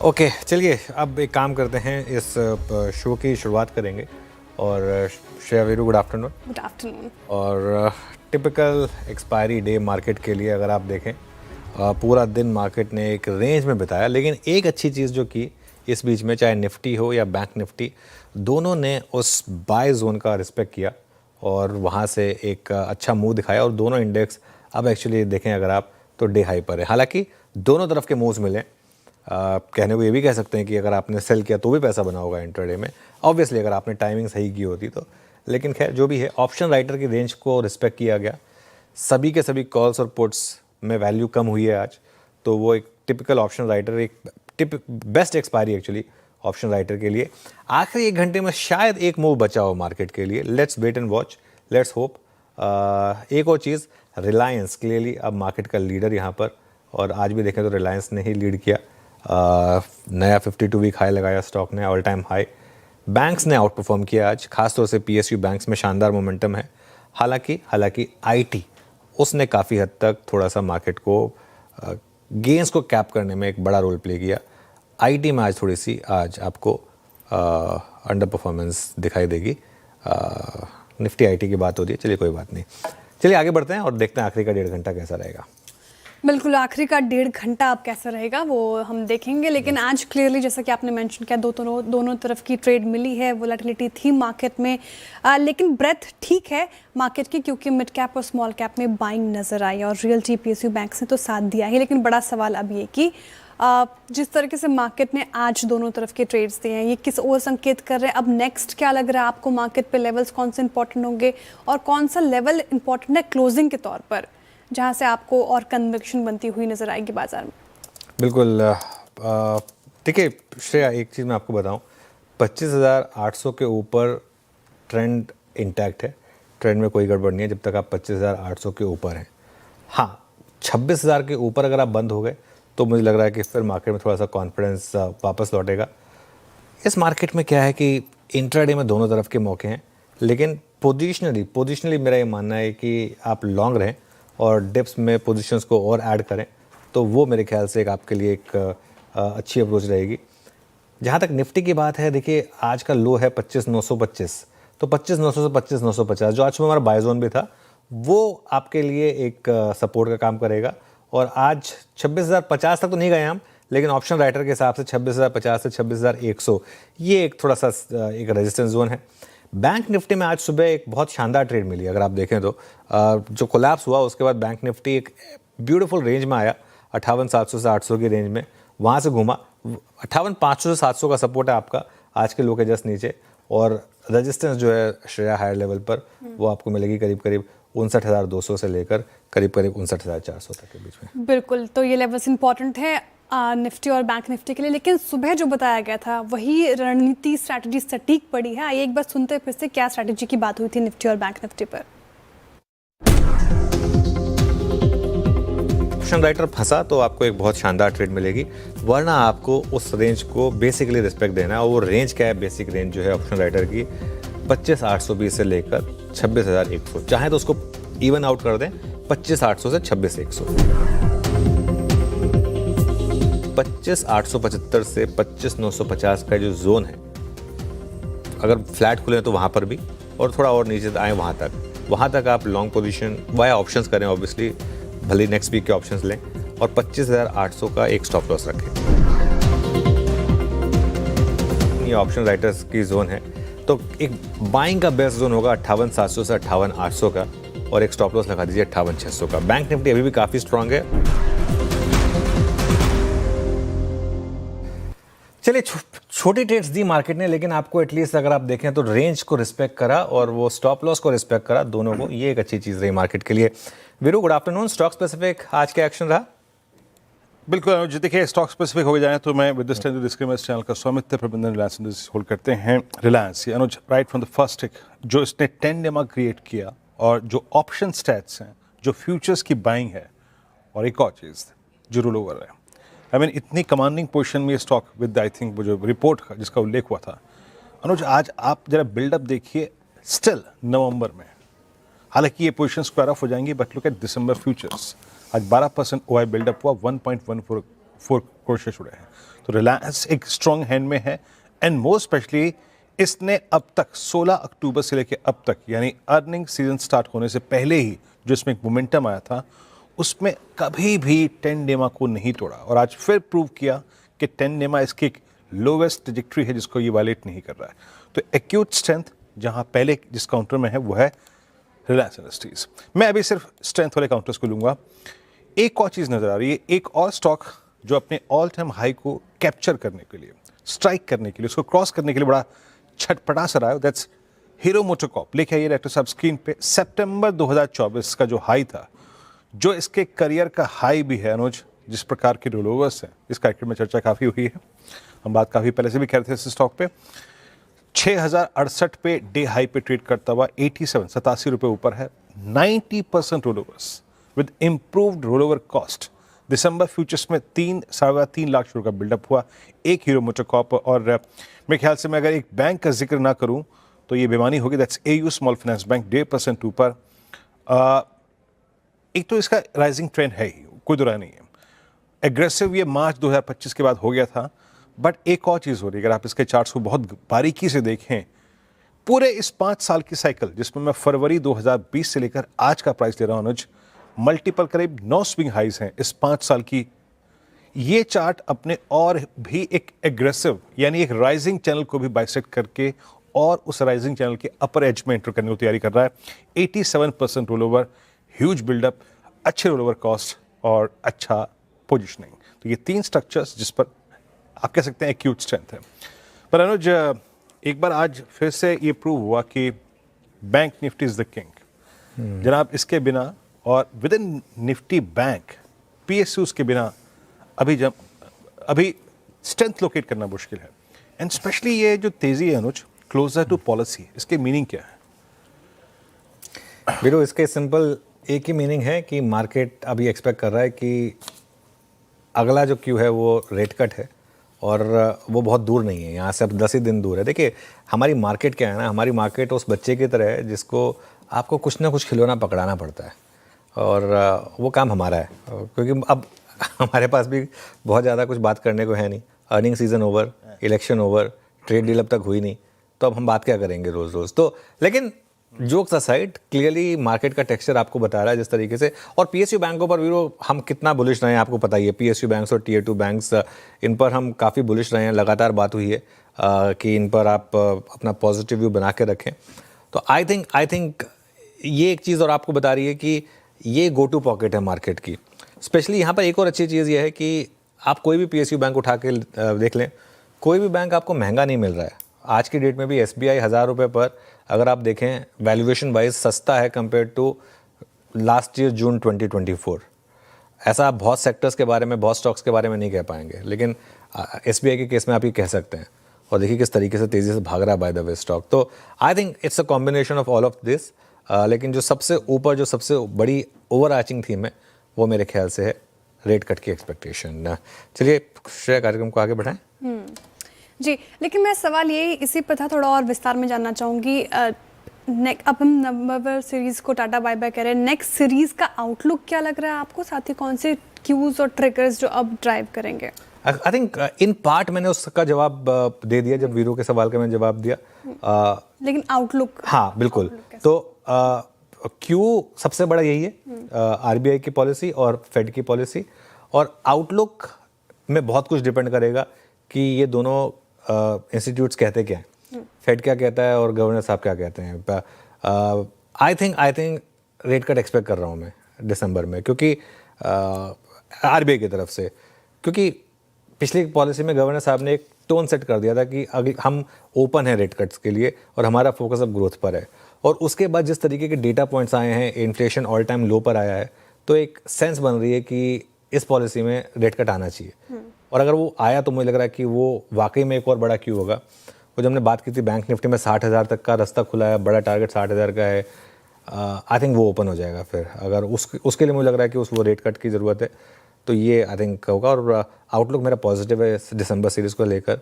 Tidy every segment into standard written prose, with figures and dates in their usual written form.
Okay चलिए अब एक काम करते हैं, इस शो की शुरुआत करेंगे। और Shreya, very good afternoon. Good afternoon. और टिपिकल एक्सपायरी डे मार्केट के लिए अगर आप देखें, पूरा दिन मार्केट ने एक रेंज में बिताया, लेकिन एक अच्छी चीज़ जो की इस बीच में, चाहे निफ्टी हो या बैंक निफ्टी, दोनों ने उस बाय जोन का रिस्पेक्ट किया और वहाँ से एक अच्छा मूव दिखाया। और दोनों इंडेक्स अब एक्चुअली देखें अगर आप, तो डे हाई पर है। हालांकि दोनों तरफ के मूव्स मिले। कहने को ये भी कह सकते हैं कि अगर आपने सेल किया तो भी पैसा बना होगा इंट्राडे में, ऑब्वियसली अगर आपने टाइमिंग सही की होती तो। लेकिन खैर जो भी है, ऑप्शन राइटर की रेंज को रिस्पेक्ट किया गया। सभी के सभी कॉल्स और पुट्स में वैल्यू कम हुई है आज, तो वो एक टिपिकल ऑप्शन राइटर, एक best expiry actually option writer के लिए। आखिरी एक घंटे में शायद एक मूव बचा हो मार्केट के लिए। Let's wait and watch, let's hope. एक और चीज़, रिलायंस क्लियरली अब मार्केट का लीडर यहाँ पर, और आज भी देखें तो रिलायंस ने ही लीड किया। नया 52 वीक हाई लगाया स्टॉक ने, ऑल टाइम हाई। बैंक्स ने आउट परफॉर्म किया आज, खासतौर से पीएसयू बैंक्स में शानदार मोमेंटम है। हालांकि आईटी, उसने काफ़ी हद तक थोड़ा सा मार्केट को गेंस को कैप करने में एक बड़ा रोल प्ले किया। आईटी में आज थोड़ी सी आपको अंडर परफॉर्मेंस दिखाई देगी। निफ्टी आईटी की बात हो रही है, चलिए कोई बात नहीं। चलिए आगे बढ़ते हैं और देखते हैं आखिरी का 1.5 घंटा कैसा रहेगा। बिल्कुल, आखिरी का 1.5 घंटा अब कैसा रहेगा वो हम देखेंगे। लेकिन आज क्लियरली जैसा कि आपने मेंशन किया, दोनों तरफ की ट्रेड मिली है, वोलेटिलिटी थी मार्केट में। लेकिन ब्रेथ ठीक है मार्केट की, क्योंकि मिड कैप और स्मॉल कैप में बाइंग नजर आई और रियल्टी पीएसयू बैंक्स ने तो साथ दिया ही। लेकिन बड़ा सवाल अब ये कि जिस तरीके से मार्केट ने आज दोनों तरफ के ट्रेड्स दिए हैं, ये किस ओर संकेत कर रहे हैं? अब नेक्स्ट क्या लग रहा है आपको मार्केट पे? लेवल्स कौन से इंपॉर्टेंट होंगे और कौन सा लेवल इंपॉर्टेंट है क्लोजिंग के तौर पर, जहां से आपको और कन्विक्शन बनती हुई नजर आएगी बाजार में? बिल्कुल। देखिए श्रेया, एक चीज़ मैं आपको बताऊं, 25,800 के ऊपर ट्रेंड इंटैक्ट है। ट्रेंड में कोई गड़बड़ नहीं है जब तक आप 25,800 के ऊपर हैं। हाँ, 26,000 के ऊपर अगर आप बंद हो गए तो मुझे लग रहा है कि फिर मार्केट में थोड़ा सा कॉन्फिडेंस वापस लौटेगा। इस मार्केट में क्या है कि इंट्राडे में दोनों तरफ के मौके हैं, लेकिन पोजिशनली मेरा ये मानना है कि आप लॉन्ग रहें और डिप्स में पोजीशंस को और ऐड करें, तो वो मेरे ख्याल से एक आपके लिए एक अच्छी अप्रोच रहेगी। जहाँ तक निफ्टी की बात है, देखिए आज का लो है 25,925, तो 25,900 से 25,950 जो आज सुबह हमारा बाय जोन भी था, वो आपके लिए एक सपोर्ट का काम करेगा। और आज 26,050 तक तो नहीं गए हम, लेकिन ऑप्शन राइटर के हिसाब से 26,050 से 26,100 ये एक थोड़ा सा एक रेजिस्टेंस जोन है। बैंक निफ्टी में आज सुबह एक बहुत शानदार ट्रेड मिली, अगर आप देखें तो जो कोलैप्स हुआ उसके बाद बैंक निफ्टी एक ब्यूटीफुल रेंज में आया, 58,700 से 800 की रेंज में, वहाँ से घूमा। 58,500 से 700 का सपोर्ट है आपका आज के लो के जस्ट नीचे, और रेजिस्टेंस जो है श्रेया हायर लेवल पर वो आपको मिलेगी करीब 59,200 से लेकर करीब 59,400 तक के बीच में। बिल्कुल, तो ये लेवल्स इंपॉर्टेंट है निफ्टी और बैंक निफ्टी के लिए। लेकिन सुबह जो बताया गया था वही रणनीति, स्ट्रैटेजी सटीक पड़ी है? आइए एक बार सुनते हैं फिर से क्या स्ट्रैटेजी की बात हुई थी निफ्टी और बैंक निफ्टी पर। ऑप्शन राइटर फंसा तो आपको एक बहुत शानदार ट्रेड मिलेगी, वरना आपको उस रेंज को बेसिकली रिस्पेक्ट देना है। और वो रेंज क्या है? बेसिक रेंज जो है ऑप्शन राइटर की 25,820 से लेकर 26,100, चाहे तो उसको इवन आउट कर दें 25,800 से 26,100। 25,875 से 25,950 का जो जोन है, अगर फ्लैट खुले तो वहाँ पर भी, और थोड़ा और नीचे आए वहाँ तक आप लॉन्ग पोजीशन वाया ऑप्शंस करें, ऑब्वियसली भले नेक्स्ट वीक के ऑप्शंस लें, और 25,800 का एक स्टॉप लॉस रखें। ये ऑप्शन राइटर्स की जोन है, तो एक बाइंग का बेस्ट जोन होगा 58,700 से 58,800 का, और एक स्टॉप लॉस लगा दीजिए 58,600 का। बैंक निफ्टी अभी भी काफ़ी स्ट्रांग है। चलिए, छोटी ट्रेड्स दी मार्केट ने, लेकिन आपको एटलीस्ट अगर आप देखें तो रेंज को रिस्पेक्ट करा और वो स्टॉप लॉस को रिस्पेक्ट करा, दोनों को। ये एक अच्छी चीज़ रही मार्केट के लिए। Veeru, good afternoon. Stock specific आज क्या एक्शन रहा? बिल्कुल अनुज, देखिए स्टॉक स्पेसिफिक हो जाए तो मैं with this time disclaimers channel का स्वामित्व प्रबंधन रिलायंस इंडस्ट्रीज होल्ड करते हैं। रिलायंस ये अनुज राइट फ्रॉम द फर्स्ट टिक जो इसने टेंडेमा क्रिएट किया, और जो ऑप्शन स्टैट्स हैं, जो फ्यूचर्स की बाइंग है, और एक और चीज़ जो रोल ओवर है, आई मीन इतनी कमांडिंग पोजीशन में ये स्टॉक विद आई थिंक वो जो रिपोर्ट का जिसका उल्लेख हुआ था अनुज, आज आप जरा बिल्डअप देखिए स्टिल नवंबर में। हालांकि ये पोजीशन स्क्वायर ऑफ हो जाएंगी, but look at December futures, आज 12% ओआई बिल्डअप हुआ, 1.144 करोड़ शेयर जुड़े हैं। तो तो रिलायंस एक स्ट्रॉन्ग हैंड में है एंड मोर स्पेशली इसने अब तक 16 अक्टूबर से लेकर अब तक यानी अर्निंग सीजन स्टार्ट होने से पहले ही जो इसमें एक मोमेंटम आया था उसमें कभी भी 10 डेमा को नहीं तोड़ा और आज फिर प्रूव किया कि 10 डेमा इसकी एक लोवेस्ट ट्रजेक्टरी है जिसको ये वायलेट नहीं कर रहा है। तो एक्यूट स्ट्रेंथ जहां पहले जिस काउंटर में है वो है रिलायंस इंडस्ट्रीज। मैं अभी सिर्फ स्ट्रेंथ वाले काउंटर्स को लूंगा। एक और चीज़ नज़र आ रही है, एक और स्टॉक जो अपने ऑल टाइम हाई को कैप्चर करने के लिए, स्ट्राइक करने के लिए, उसको क्रॉस करने के लिए बड़ा छटपटा सा रहा है, दैट्स हीरो मोटोकॉर्प। लिखा है ये डायरेक्टर साहब स्क्रीन पे, सितंबर 2024 का जो हाई था, जो इसके करियर का हाई भी है अनुज, जिस प्रकार के रोलोवर्स हैं, इस कार्यक्रम में चर्चा काफ़ी हुई है, हम बात काफ़ी पहले से भी कह रहे थे इस स्टॉक पे। 6068 पे डे हाई पे ट्रेड करता हुआ 87 रुपए ऊपर है, 90% rollovers with improved rollover cost. दिसंबर फ्यूचर्स में 3-3.25 लाख शेयर का बिल्डअप हुआ, एक हीरो मोटोकॉर्प। और मेरे ख्याल से मैं अगर एक बैंक का जिक्र ना करूं तो ये बेमानी होगी, that's AU small finance bank, 1.5% ऊपर। एक तो इसका राइजिंग ट्रेंड है ही, कोई दो राय नहीं है। एग्रेसिव ये मार्च 2025 के बाद हो गया था, बट एक और चीज़ हो रही है, अगर आप इसके चार्ट्स को बहुत बारीकी से देखें, पूरे इस 5 साल की साइकिल जिसमें मैं फरवरी 2020 से लेकर आज का प्राइस ले रहा हूं अनुज, मल्टीपल करीब 9 स्विंग हाइज हैं इस 5 साल की। ये चार्ट अपने और भी एक एग्रेसिव यानी एक राइजिंग चैनल को भी बाइसेक्ट करके और उस राइजिंग चैनल के अपर एज में एंटर करने की तैयारी कर रहा है। 87% रोलओवर, ह्यूज बिल्डअप, अच्छे रोलओवर कॉस्ट और अच्छा पोजिशनिंग। तो ये 3 स्ट्रक्चर्स जिस पर आप कह सकते हैं एक्यूट स्ट्रेंथ है। पर अनुज, एक बार आज फिर से ये प्रूव हुआ कि bank Nifty is the king जनाब। इसके बिना और with in Nifty bank PSUs के बिना अभी स्ट्रेंथ लोकेट करना मुश्किल है। एंड स्पेशली ये जो तेजी है अनुज, क्लोजर टू पॉलिसी, इसके मीनिंग क्या है? वीरो, इसके सिंपल एक ही मीनिंग है कि मार्केट अभी एक्सपेक्ट कर रहा है कि अगला जो क्यू है वो रेट कट है और वो बहुत दूर नहीं है, यहाँ से अब 10 ही दिन दूर है। देखिए हमारी मार्केट क्या है ना, हमारी मार्केट उस बच्चे की तरह है जिसको आपको कुछ ना कुछ खिलौना पकड़ाना पड़ता है और वो काम हमारा है, क्योंकि अब हमारे पास भी बहुत ज़्यादा कुछ बात करने को है नहीं। Earning season over, election over, trade deal अब तक हुई नहीं, तो अब हम बात क्या करेंगे रोज़ रोज़। तो लेकिन जोक्स असाइड, क्लियरली मार्केट का टेक्सचर आपको बता रहा है जिस तरीके से। और पीएसयू बैंकों पर वीरो हम कितना बुलिश रहे हैं आपको पता ही है। पीएसयू बैंक्स और टीयर 2 बैंक्स, इन पर हम काफ़ी बुलिश रहे हैं, लगातार बात हुई है कि इन पर आप अपना पॉजिटिव व्यू बना के रखें। तो आई थिंक ये एक चीज़ और आपको बता रही है कि ये गो टू पॉकेट है मार्केट की। स्पेशली यहाँ पर एक और अच्छी चीज़ ये है कि आप कोई भी पीएसयू बैंक उठा के देख लें, कोई भी बैंक आपको महंगा नहीं मिल रहा है। आज की डेट में भी एसबीआई 1000 रुपये पर अगर आप देखें वैल्यूएशन वाइज सस्ता है कंपेयर टू लास्ट ईयर जून 2024। ऐसा आप बहुत सेक्टर्स के बारे में, बहुत स्टॉक्स के बारे में नहीं कह पाएंगे, लेकिन एसबीआई के केस में आप ये कह सकते हैं। और देखिए किस तरीके से तेज़ी से भाग रहा है बाय द वे स्टॉक। तो I think it's a combination of all of this. लेकिन जो सबसे ऊपर, जो सबसे बड़ी ओवर आर्चिंग थीम है वो मेरे ख्याल से है रेट कट की एक्सपेक्टेशन। चलिए श्रेया, कार्यक्रम को आगे बढ़ाएं। जी, लेकिन मैं सवाल ये इसी पर था, थोड़ा और विस्तार में जानना चाहूँगी। अब हम नवंबर सीरीज़ को टाटा बाय बाय कह रहे हैं, नेक्स्ट सीरीज़ का आउटलुक क्या लग रहा है आपको? साथ ही कौन से क्यूज और ट्रिगर्स जो अब ड्राइव करेंगे? आई थिंक इन पार्ट मैंने उसका जवाब दे दिया जब वीरो के सवाल का मैंने जवाब दिया। लेकिन आउटलुक, हाँ बिल्कुल। तो क्यू सबसे बड़ा यही है, आरबीआई की पॉलिसी और फेड की पॉलिसी। और आउटलुक में बहुत कुछ डिपेंड करेगा कि ये दोनों इंस्टीट्यूट्स कहते क्या हैं, फेड क्या कहता है और गवर्नर साहब क्या कहते हैं। I think rate cut expect कर रहा हूँ मैं दिसंबर में, क्योंकि आरबीआई की तरफ से, क्योंकि पिछली पॉलिसी में गवर्नर साहब ने एक टोन सेट कर दिया था कि अगर हम ओपन हैं रेट कट्स के लिए और हमारा फोकस अब ग्रोथ पर है। और उसके बाद जिस तरीके के डेटा पॉइंट्स आए हैं, इन्फ्लेशन ऑल टाइम लो पर आया है, तो एक सेंस बन रही है कि इस पॉलिसी में रेट कट आना चाहिए। और अगर वो आया तो मुझे लग रहा है कि वो वाकई में एक और बड़ा क्यू होगा। वो जब हमने बात की थी बैंक निफ्टी में 60,000 तक का रास्ता खुला है, बड़ा टारगेट 60,000 का है, आई थिंक वो ओपन हो जाएगा। फिर अगर उसके लिए मुझे लग रहा है कि वो रेट कट की ज़रूरत है, तो ये आई थिंक होगा। और आउटलुक मेरा पॉजिटिव है दिसंबर सीरीज़ को लेकर।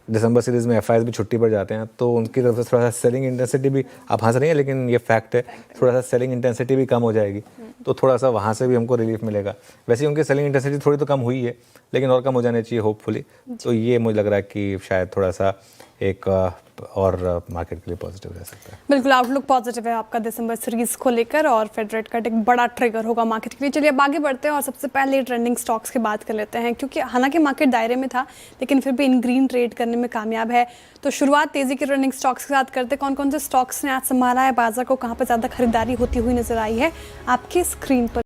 दिसंबर सीरीज़ में एफआईआईज भी छुट्टी पर जाते हैं, तो उनकी तरफ से थोड़ा सा सेलिंग इंटेंसिटी भी, आप हंस रही हैं लेकिन ये फैक्ट है, थोड़ा सा सेलिंग इंटेंसिटी भी कम हो जाएगी, तो थोड़ा सा वहाँ से भी हमको रिलीफ मिलेगा। वैसे ही उनकी सेलिंग इंटेंसिटी थोड़ी तो कम हुई है, लेकिन और कम हो जानी चाहिए होपफुली। तो ये मुझे लग रहा है कि शायद थोड़ा सा एक और मार्केट के लिए पॉजिटिव रह सकता है। बिल्कुल आउटलुक पॉजिटिव है आपका दिसंबर सीरीज को लेकर, और फेड रेट कट एक बड़ा ट्रिगर होगा मार्केट के लिए। चलिए अब आगे बढ़ते हैं और सबसे पहले ट्रेंडिंग स्टॉक्स की बात कर लेते हैं, क्योंकि हालांकि मार्केट दायरे में था लेकिन फिर भी इन ग्रीन ट्रेड करने में कामयाब है। तो शुरुआत तेजी के ट्रेंडिंग स्टॉक्स के साथ करते हैं। कौन कौन से स्टॉक्स ने आज संभाला है बाजार को, कहाँ पर ज़्यादा खरीदारी होती हुई नजर आई है आपके स्क्रीन पर